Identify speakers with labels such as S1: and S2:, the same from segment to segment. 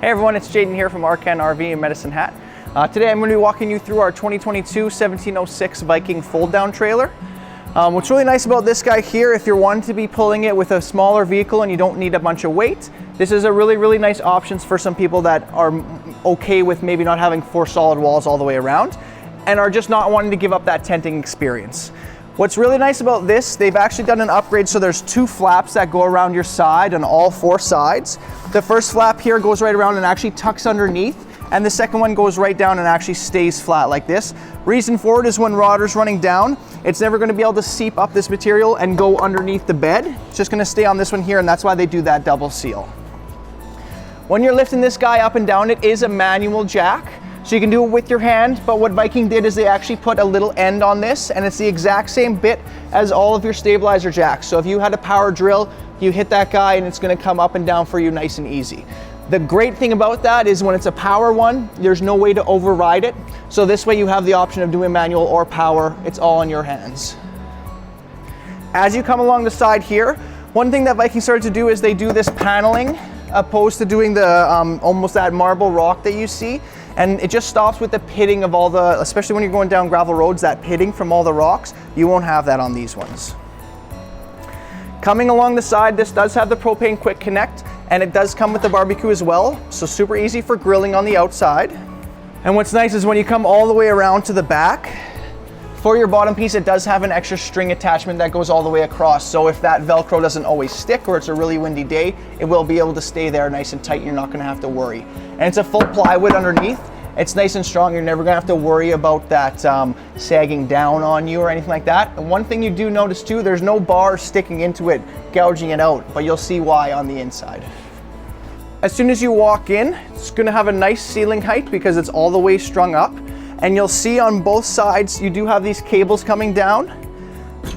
S1: Hey everyone, it's Jaden here from Arcan RV in Medicine Hat. Today I'm going to be walking you through our 2022 1706 Viking fold-down trailer. What's really nice about this guy here, if you're wanting to be pulling it with a smaller vehicle and you don't need a bunch of weight, this is a really nice option for some people that are okay with maybe not having 4 solid walls all the way around and are just not wanting to give up that tenting experience. What's really nice about this, they've actually done an upgrade, so there's 2 flaps that go around your side on all 4 sides. The first flap here goes right around and actually tucks underneath, and the second one goes right down and actually stays flat like this. Reason for it is when water's running down, it's never gonna be able to seep up this material and go underneath the bed. It's just gonna stay on this one here, and that's why they do that double seal. When you're lifting this guy up and down, it is a manual jack. So you can do it with your hand, but what Viking did is they actually put a little end on this, and it's the exact same bit as all of your stabilizer jacks. So if you had a power drill, you hit that guy and it's gonna come up and down for you nice and easy. The great thing about that is when it's a power one, there's no way to override it. So this way you have the option of doing manual or power. It's all in your hands. As you come along the side here, one thing that Viking started to do is they do this paneling opposed to doing the almost that marble rock that you see. And it just stops with the pitting of all the, especially when you're going down gravel roads, that pitting from all the rocks. You won't have that on these ones. Coming along the side, this does have the propane quick connect, and it does come with the barbecue as well. So super easy for grilling on the outside. And what's nice is when you come all the way around to the back, for your bottom piece, it does have an extra string attachment that goes all the way across. So if that Velcro doesn't always stick or it's a really windy day, it will be able to stay there nice and tight. You're not gonna have to worry. And it's a full plywood underneath. It's nice and strong. You're never gonna have to worry about that sagging down on you or anything like that. And one thing you do notice too, there's no bar sticking into it, gouging it out, but you'll see why on the inside. As soon as you walk in, it's gonna have a nice ceiling height because it's all the way strung up. And you'll see on both sides, you do have these cables coming down.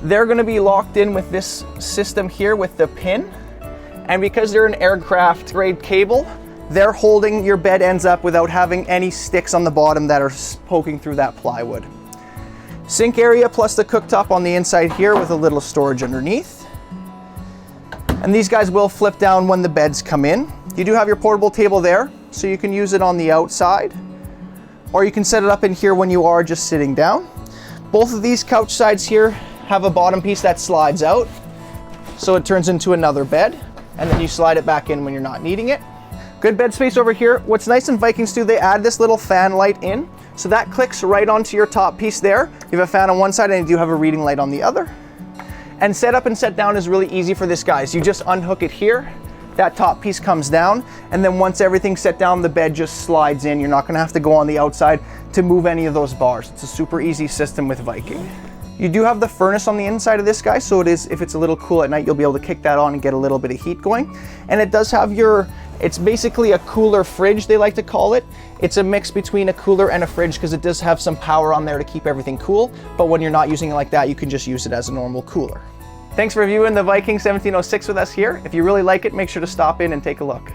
S1: They're gonna be locked in with this system here with the pin. And because they're an aircraft grade cable, they're holding your bed ends up without having any sticks on the bottom that are poking through that plywood. Sink area plus the cooktop on the inside here with a little storage underneath. And these guys will flip down when the beds come in. You do have your portable table there, so you can use it on the outside, or you can set it up in here when you are just sitting down. Both of these couch sides here have a bottom piece that slides out, so it turns into another bed, and then you slide it back in when you're not needing it. Good bed space over here. What's nice in Vikings too, they add this little fan light in, so that clicks right onto your top piece there. You have a fan on one side and you do have a reading light on the other. And set up and set down is really easy for this guy. So you just unhook it here, that top piece comes down, and then once everything's set down, the bed just slides in. You're not gonna have to go on the outside to move any of those bars. It's a super easy system with Viking. You do have the furnace on the inside of this guy, so it is, if it's a little cool at night, you'll be able to kick that on and get a little bit of heat going. And it does have it's basically a cooler fridge, they like to call it. It's a mix between a cooler and a fridge because it does have some power on there to keep everything cool, but when you're not using it like that, you can just use it as a normal cooler. Thanks for viewing the Viking 1706 with us here. If you really like it, make sure to stop in and take a look.